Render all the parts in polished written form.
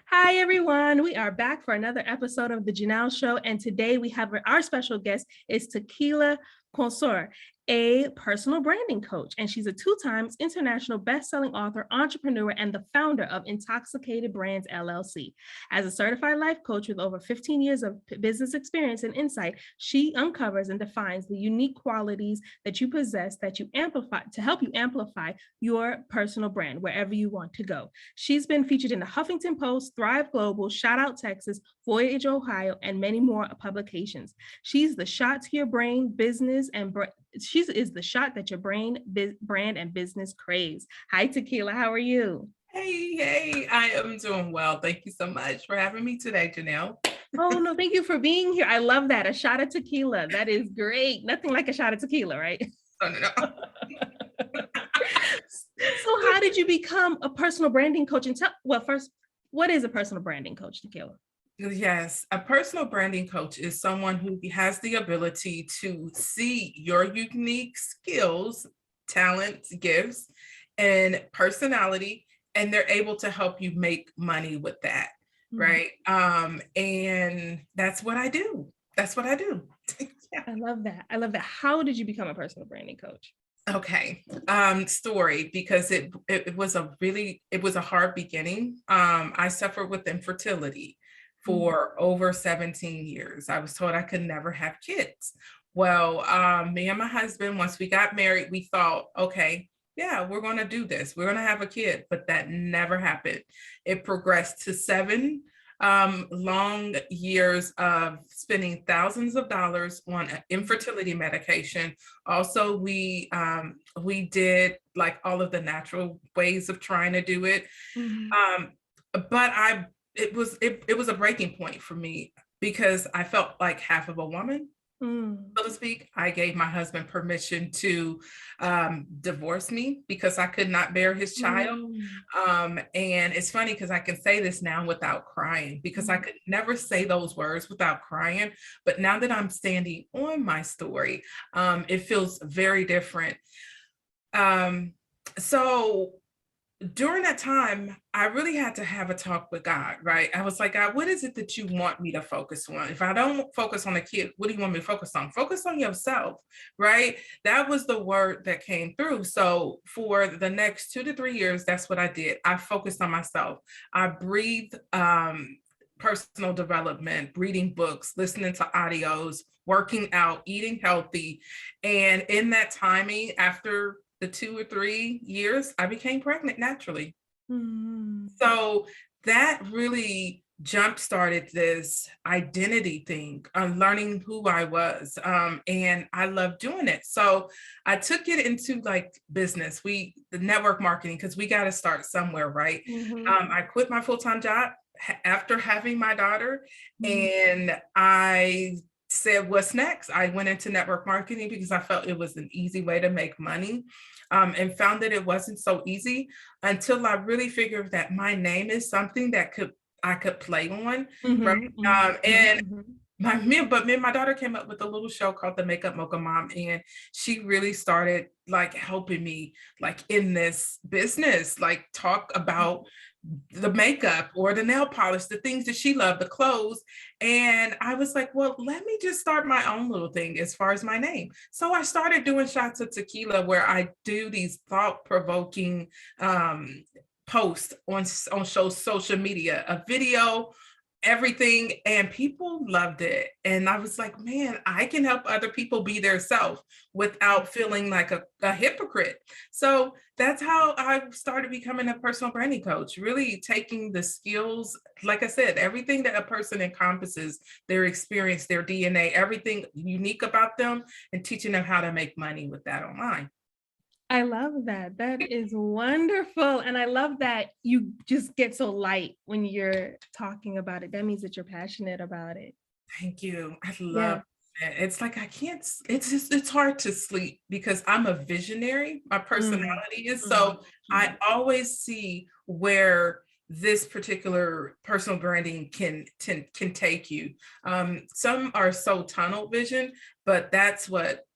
Hi, everyone. We are back for another episode of The Janelle Show. And today we have our special guest is Tequila Cousar, a personal branding coach. And she's a 2 times international bestselling author, entrepreneur, and the founder of Intoxicated Brands, LLC. As a certified life coach with over 15 years of business experience and insight, she uncovers and defines the unique qualities that you possess that you amplify to help you amplify your personal brand wherever you want to go. She's been featured in the Huffington Post, Thrive Global, Shout Out Texas, Voyage Ohio, and many more publications. She's the shot to your brain, business, and she is the shot that your brain, brand, and business craves. Hi, Tequila. How are you? Hey, I am doing well. Thank you so much for having me today, Janelle. Oh, no, thank you for being here. I love that. A shot of tequila. That is great. Nothing like a shot of tequila, right? Oh, no. So how did you become a personal branding coach? And first, what is a personal branding coach, Tequila? Yes, a personal branding coach is someone who has the ability to see your unique skills, talents, gifts, and personality, and they're able to help you make money with that, right? And that's what I do. That's what I do. Yeah. I love that. How did you become a personal branding coach? Okay. Story, because it was a hard beginning. I suffered with infertility for over 17 years. I was told I could never have kids. Well, me and my husband, once we got married, we thought, okay, yeah, we're going to do this. We're going to have a kid, but that never happened. It progressed to 7 long years of spending thousands of dollars on infertility medication. Also, we did like all of the natural ways of trying to do it. But it was a breaking point for me because I felt like half of a woman, so to speak. I gave my husband permission to divorce me because I could not bear his child. And it's funny because I can say this now without crying, because I could never say those words without crying. But now that I'm standing on my story, it feels very different. So during that time, I really had to have a talk with God, right? I was like, God, what is it that you want me to focus on? If I don't focus on the kid, what do you want me to focus on? Focus on yourself, right? That was the word that came through. So for the next 2 to 3 years, that's what I did. I focused on myself. I breathed personal development, reading books, listening to audios, working out, eating healthy. And in that timing, after the 2 or 3 years, I became pregnant naturally. So that really jump started this identity thing, learning who I was. And I love doing it. So I took it into like business, the network marketing, because we got to start somewhere, right? I quit my full-time job after having my daughter, and I said, what's next? I went into network marketing because I felt it was an easy way to make money, and found that it wasn't so easy until I really figured that my name is something that I could play on. Right? And me and my daughter came up with a little show called The Makeup Mocha Mom, and she really started like helping me like in this business, like talk about the makeup or the nail polish, the things that she loved, the clothes. And I was like, well, let me just start my own little thing as far as my name. So I started doing shots of tequila where I do these thought-provoking posts on social media, a video, everything, and people loved it. And I was like, man, I can help other people be their self without feeling like a hypocrite. So that's how I started becoming a personal branding coach, really taking the skills, like I said, everything that a person encompasses, their experience, their DNA, everything unique about them, and teaching them how to make money with that online. I love that. That is wonderful. And I love that you just get so light when you're talking about it. That means that you're passionate about it. Thank you. I love it. It's like it's hard to sleep because I'm a visionary. My personality is. So I always see where this particular personal branding can take you. Some are so tunnel vision, but that's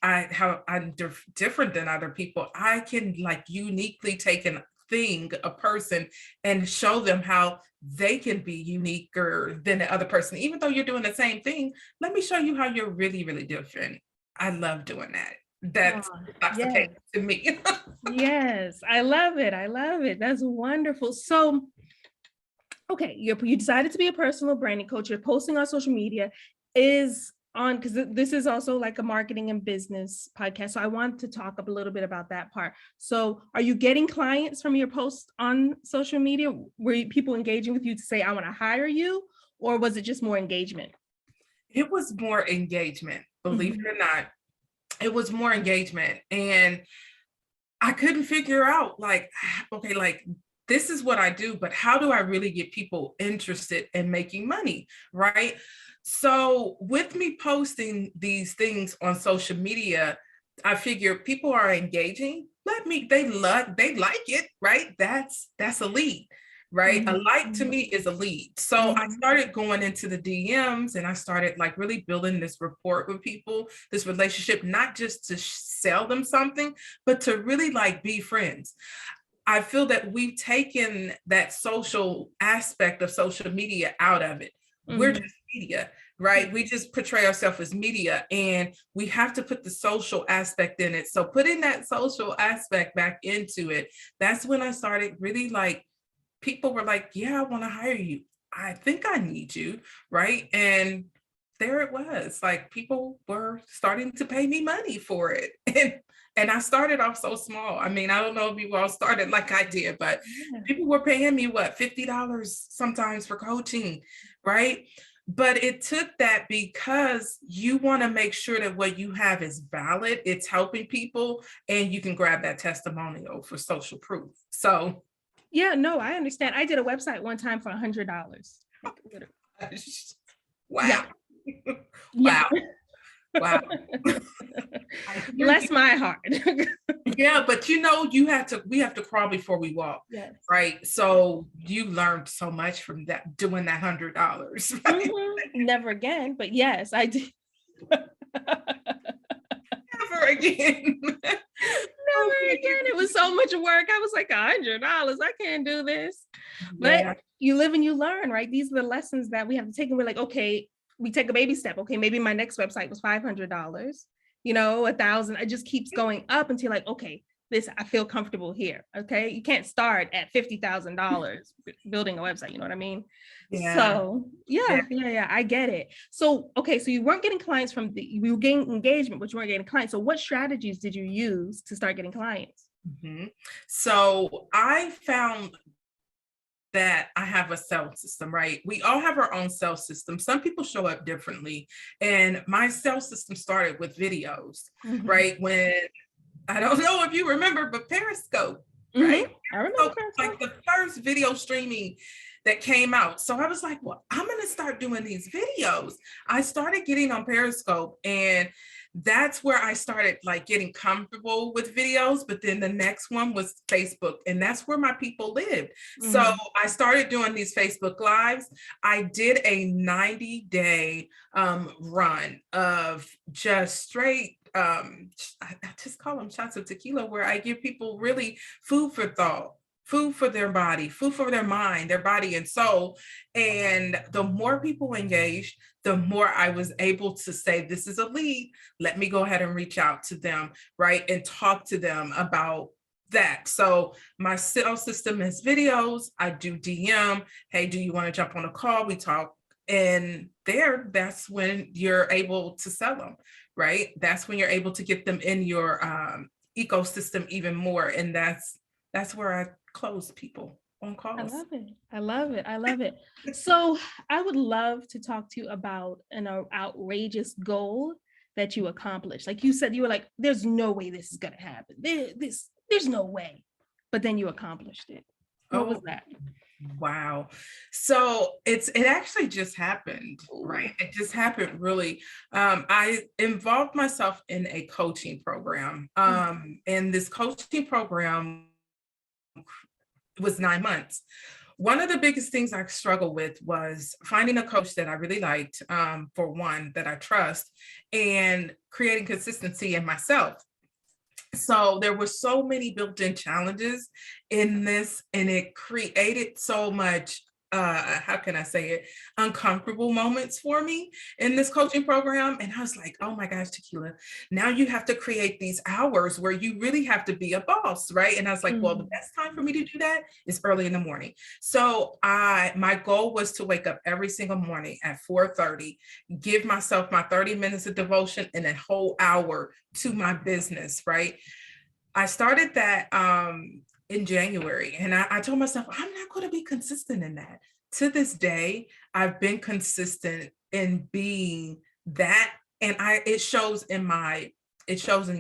how I'm different than other people. I can like uniquely take an thing, a person, and show them how they can be uniquer than the other person. Even though you're doing the same thing, let me show you how you're really, really different. I love doing that. That's Oh, yes. intoxicating to me. Yes. I love it. I love it. That's wonderful. So, okay, you decided to be a personal branding coach. You're posting on social media. Is on, because this is also like a marketing and business podcast. So I want to talk a little bit about that part. So are you getting clients from your posts on social media? Were people engaging with you to say, I want to hire you? Or was it just more engagement? It was more engagement, believe Mhm. it or not. It was more engagement. And I couldn't figure out like, okay, like this is what I do, but how do I really get people interested in making money, right? So with me posting these things on social media, I figure people are engaging. They like it, right? That's a lead, right? A like to Mhm. me is a lead. So I Mhm. started going into the DMs and I started like really building this rapport with people, this relationship, not just to sell them something, but to really like be friends. I feel that we've taken that social aspect of social media out of it. We're Mhm. just media, right? We just portray ourselves as media and we have to put the social aspect in it. So putting that social aspect back into it, that's when I started really like, people were like, yeah, I want to hire you. I think I need you, right? And there it was. Like people were starting to pay me money for it. And I started off so small. I mean, I don't know if you all started like I did, but Yeah. people were paying me what, $50 sometimes for coaching, right? But it took that because you want to make sure that what you have is valid, it's helping people, and you can grab that testimonial for social proof. So Yeah, no, I understand. I did a website one time for $100. Like, wow. yeah, yeah. Wow. Wow. I hear you. Bless my heart. Yeah, but we have to crawl before we walk, Yes. right? So you learned so much from that doing that $100, right? Mhm. Never again, but yes, I did. Never again. Oh Never my again. It was so much work. I was like, $100. I can't do this. goodness. But Yeah. you live and you learn, right? These are the lessons that we have to take. And we're like, okay, we take a baby step. Okay, maybe my next website was $500, 1,000. It just keeps going up until like, okay, this, I feel comfortable here. Okay. You can't start at $50,000 building a website. You know what I mean? Yeah. So Yeah. yeah, I get it. So, okay, so you weren't getting clients you were getting engagement, but you weren't getting clients. So what strategies did you use to start getting clients? Mhm. So I found that I have a sales system, right? We all have our own sales system. Some people show up differently. And my sales system started with videos, Mhm. right? When I don't know if you remember, but Periscope, Mhm. right? I remember Periscope was like Periscope. the first video streaming that came out. So I was like, well, I'm going to start doing these videos. I started getting on Periscope and that's where I started like getting comfortable with videos. But then the next one was Facebook, and that's where my people lived. So Mhm. I started doing these Facebook lives. I did a 90-day run of just straight I just call them shots of tequila, where I give people really food for thought, food for their body, food for their mind, their body and soul. And the more people engaged, the more I was able to say, this is a lead. Let me go ahead and reach out to them, right? And talk to them about that. So my sales system is videos. I do DM. Hey, do you want to jump on a call? We talk. And that's when you're able to sell them, right? That's when you're able to get them in your ecosystem even more. And that's where I close people on I calls. love it. I love it. I love it. So I would love to talk to you about an outrageous goal that you accomplished. Like you said, you were like, there's no way this is gonna happen. There's no way. But then you accomplished it. What was Oh, that? wow. So it actually just happened, right? Ooh. It just happened really. I involved myself in a coaching program. And this coaching program was 9 months. One of the biggest things I struggled with was finding a coach that I really liked, for one, that I trust, and creating consistency in myself. So there were so many built-in challenges in this, and it created so much, how can I say it, uncomfortable moments for me in this coaching program. And I was like, oh my gosh, Tequila, now you have to create these hours where you really have to be a boss, right? And I was like, well, the best time for me to do that is early in the morning. So my goal was to wake up every single morning at 4:30, give myself my 30 minutes of devotion and a whole hour to my business, right? I started that in January, and I told myself, I'm not going to be consistent in that. To this day, I've been consistent in being that, and it shows in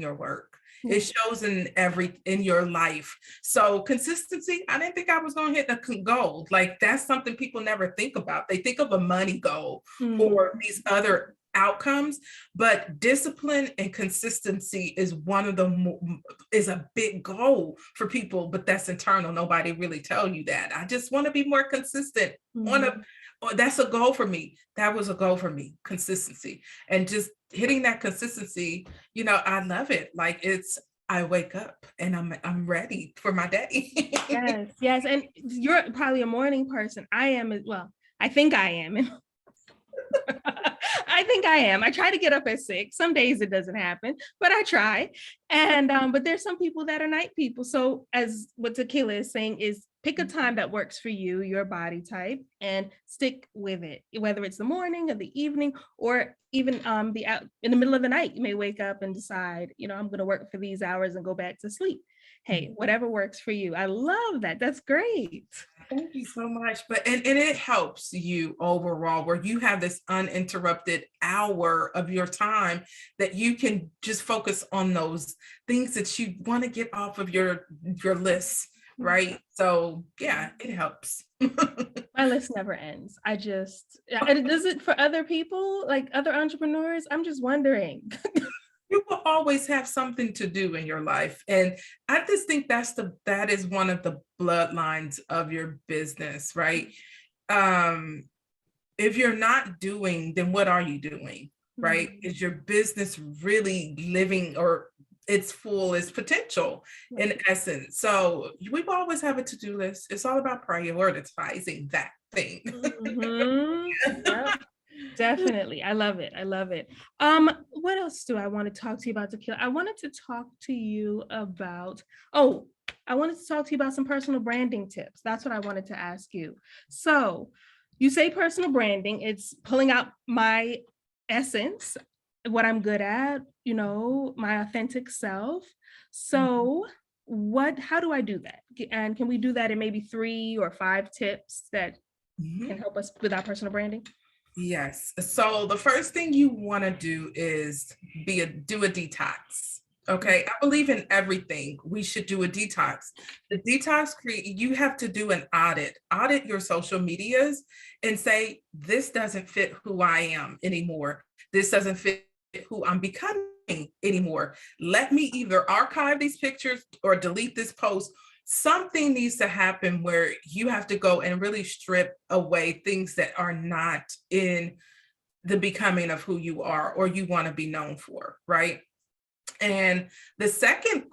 your work. It shows in your life. So consistency, I didn't think I was going to hit the goal. Like, that's something people never think about. They think of a money goal or these other outcomes, but discipline and consistency is is a big goal for people, but that's internal. Nobody really tell you that. I just want to be more consistent that's a goal for me. That was a goal for me, consistency, and just hitting that consistency. I love it. Like, I wake up and I'm ready for my day. Yes, yes. And you're probably a morning person. I am as well. I think I am. I think I am. I try to get up at 6. Some days it doesn't happen, but I try. And but there's some people that are night people. So as what Tequila is saying is pick a time that works for you, your body type, and stick with it. Whether it's the morning or the evening, or even in the middle of the night, you may wake up and decide, I'm going to work for these hours and go back to sleep. Hey, whatever works for you. I love that. That's great. Thank you so much. But and it helps you overall, where you have this uninterrupted hour of your time that you can just focus on those things that you want to get off of your list, right? So yeah, it helps. My list never ends. Does it for other people, like other entrepreneurs? I'm just wondering. You will always have something to do in your life. And I just think that is one of the bloodlines of your business, right? If you're not doing, then what are you doing, right? Is your business really living or its fullest potential in essence? So we will always have a to-do list. It's all about prioritizing that thing. Yep. Definitely. I love it. I love it. What else do I want to talk to you about, Tequila? I wanted to talk to you about some personal branding tips. That's what I wanted to ask you. So you say personal branding, it's pulling out my essence, what I'm good at, my authentic self. So how do I do that? And can we do that in maybe 3 or 5 tips that can help us with our personal branding? Yes. So the first thing you want to do is do a detox. Okay. I believe in everything. We should do a detox. The detox you have to do an audit your social medias and say, this doesn't fit who I am anymore. This doesn't fit who I'm becoming anymore. Let me either archive these pictures or delete this post. Something needs to happen where you have to go and really strip away things that are not in the becoming of who you are or you want to be known for, right? And the second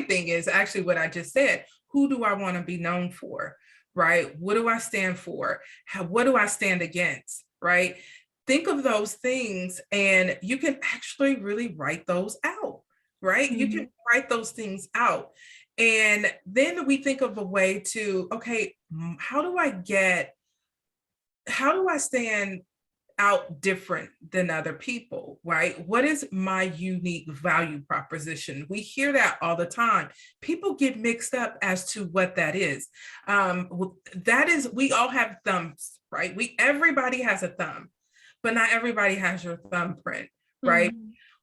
thing is actually what I just said. Who do I want to be known for, right? What do I stand for? What do I stand against, right? Think of those things and you can actually really write those out, right? You can write those things out. And then we think of a way to, okay, how do I stand out different than other people, right? What is my unique value proposition? We hear that all the time. People get mixed up as to what that is. We all have thumbs, right? Everybody has a thumb, but not everybody has your thumbprint, right?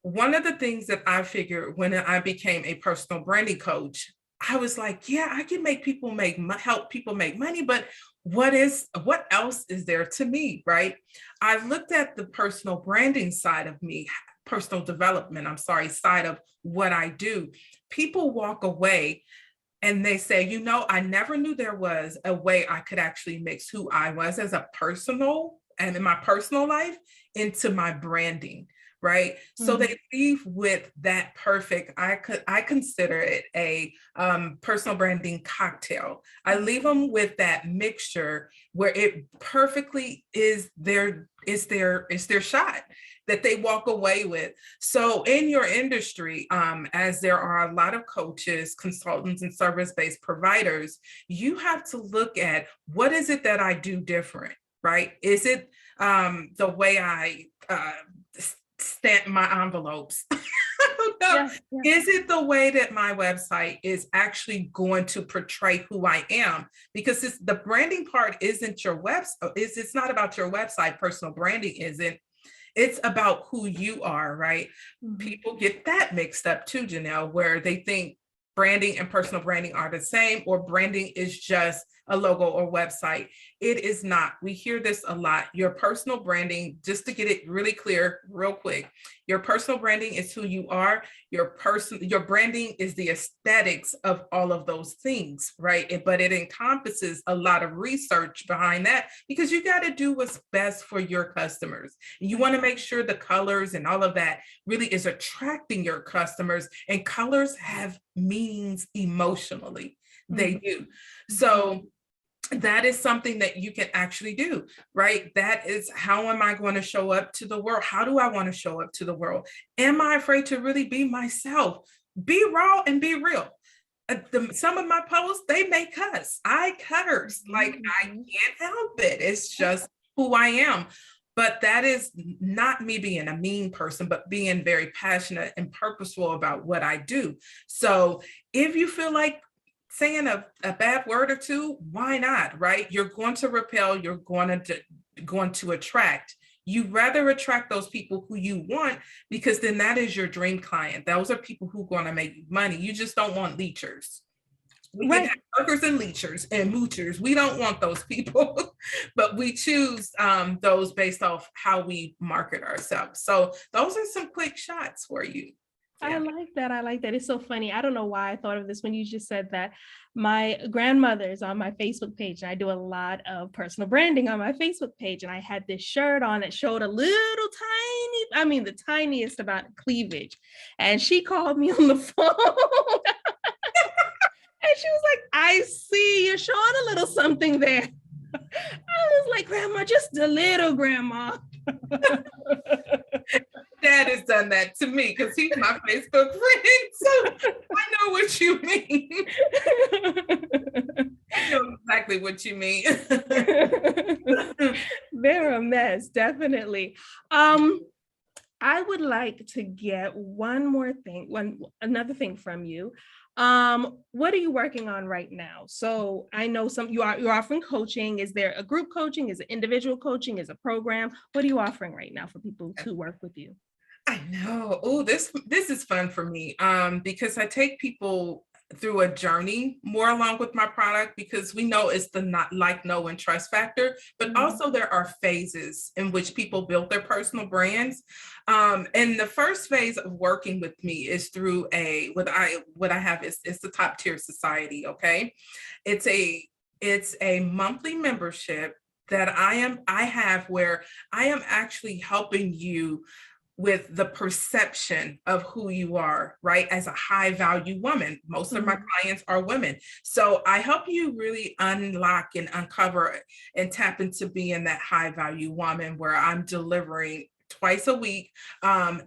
One of the things that I figured when I became a personal branding coach, I was like, yeah, I can help people make money, but what else is there to me, right? I looked at the personal branding side of me, personal development, side of what I do. People walk away and they say, I never knew there was a way I could actually mix who I was as a personal and in my personal life into my branding, right? So they leave with that perfect, I consider it a personal branding cocktail. I leave them with that mixture where it perfectly is their shot that they walk away with. So in your industry, as there are a lot of coaches, consultants, and service-based providers, you have to look at what is it that I do different, right? Is it the way I stamp my envelopes? Yeah, yeah. Is it the way that my website is actually going to portray who I am? Because the branding part isn't your website. It's not about your website. Personal branding isn't. It's about who you are, right? People get that mixed up too, Janelle, where they think branding and personal branding are the same, or branding is just a logo or website. It is not. We hear this a lot. Your personal branding, just to get it really clear, real quick, your personal branding is who you are. Your branding is the aesthetics of all of those things, right? But it encompasses a lot of research behind that, because you got to do what's best for your customers. You want to make sure the colors and all of that really is attracting your customers, and colors have meanings emotionally. They do. So that is something that you can actually do, right? That is, how am I going to show up to the world? How do I want to show up to the world? Am I afraid to really be myself? Be raw and be real. Some of my posts, they may cuss. I curse. Like, I can't help it. It's just who I am. But that is not me being a mean person, but being very passionate and purposeful about what I do. So if you feel like saying a bad word or two, why not, right? You're going to repel, you're going to attract. You rather attract those people who you want, because then that is your dream client. Those are people who are going to make money. You just don't want leechers. We can have workers and leechers and moochers. We don't want those people, but we choose those based off how we market ourselves. So those are some quick shots for you. I like that. I like that. It's so funny. I don't know why I thought of this when you just said that. My grandmother's on my Facebook page, and I do a lot of personal branding on my Facebook page. And I had this shirt on that showed a little tiny, I mean, the tiniest amount of cleavage. And she called me on the phone. And she was like, I see you're showing a little something there. I was like, Grandma, just a little, Grandma. Dad has done that to me because he's my Facebook friend. So I know what you mean. I know exactly what you mean. They're a mess, definitely. I would like to get another thing from you. What are you working on right now? So I know you're offering coaching. Is there a group coaching? Is it individual coaching? Is it a program? What are you offering right now for people to work with you? I know. Oh, this is fun for me because I take people through a journey more along with my product, because we know it's the not like, know, and trust factor, but also there are phases in which people build their personal brands. And the first phase of working with me is through what I have is the top tier society. Okay. It's a monthly membership that I have where I am actually helping you with the perception of who you are, right? As a high value woman. Most of my clients are women. So I help you really unlock and uncover and tap into being that high value woman, where I'm delivering twice a week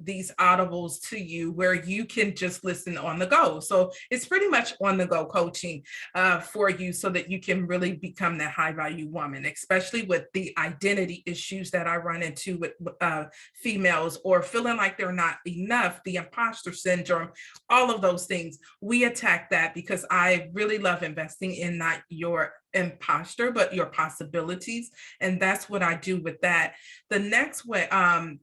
these audibles to you where you can just listen on the go. So it's pretty much on the go coaching for you, so that you can really become that high value woman, especially with the identity issues that I run into with females, or feeling like they're not enough, the imposter syndrome, all of those things. We attack that because I really love investing in not your imposter, but your possibilities. And that's what I do with that. The next way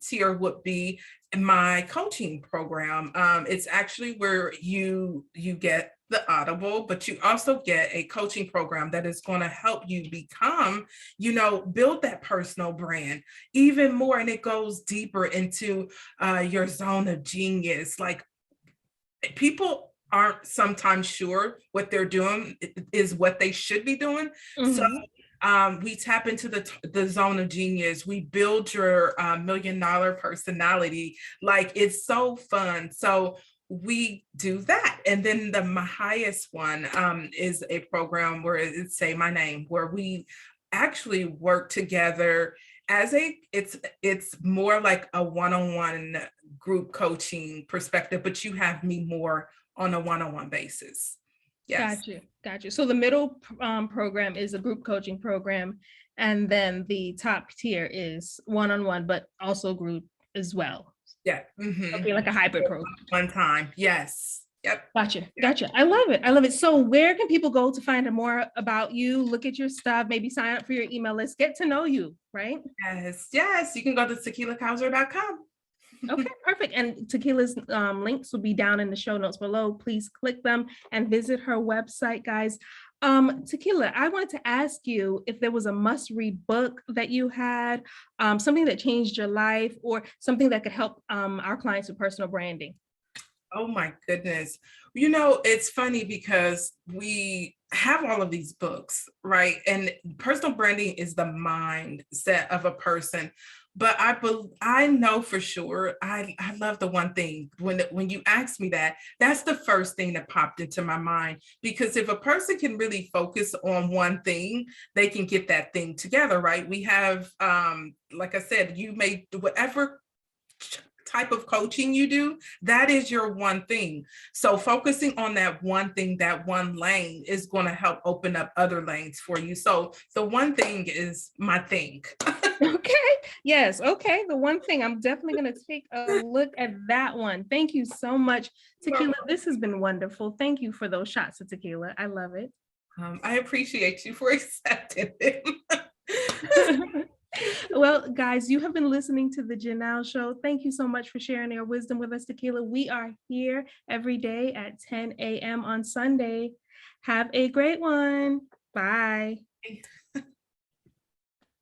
tier would be my coaching program. It's actually where you get the audible, but you also get a coaching program that is going to help you become, build that personal brand even more. And it goes deeper into your zone of genius. Like, people aren't sometimes sure what they're doing is what they should be doing. So We tap into the zone of genius. We build your $1 million personality. Like, it's so fun. So we do that. And then my highest one is a program where it's Say My Name, where we actually work together as it's more like a one-on-one group coaching perspective, but you have me more on a one-on-one basis. Yes. Got you. So the middle program is a group coaching program, and then the top tier is one-on-one, but also group as well. Yeah. Mm-hmm. Okay, like a hybrid program. One time. Yes. Yep. Gotcha. I love it. So where can people go to find out more about you, look at your stuff, maybe sign up for your email list, get to know you, right? Yes. You can go to tequilacousar.com. Okay, perfect. And Tequila's links will be down in the show notes below. Please click them and visit her website, guys. Tequila, I wanted to ask you if there was a must-read book that you had, something that changed your life, or something that could help our clients with personal branding. Oh my goodness. You know, it's funny because we have all of these books, right? And personal branding is the mindset of a person. But I know for sure, I love the one thing. When you asked me that, that's the first thing that popped into my mind. Because if a person can really focus on one thing, they can get that thing together, right? We have, like I said, you may do whatever type of coaching you do, that is your one thing. So focusing on that one thing, that one lane, is going to help open up other lanes for you. So the one thing is my thing. Okay. Yes. Okay. The one thing, I'm definitely going to take a look at that one. Thank you so much, Tequila. This has been wonderful. Thank you for those shots of tequila. I love it. I appreciate you for accepting it. Well, guys, you have been listening to the Janelle Show. Thank you so much for sharing your wisdom with us, Tequila. We are here every day at 10 a.m. on Sunday. Have a great one. Bye.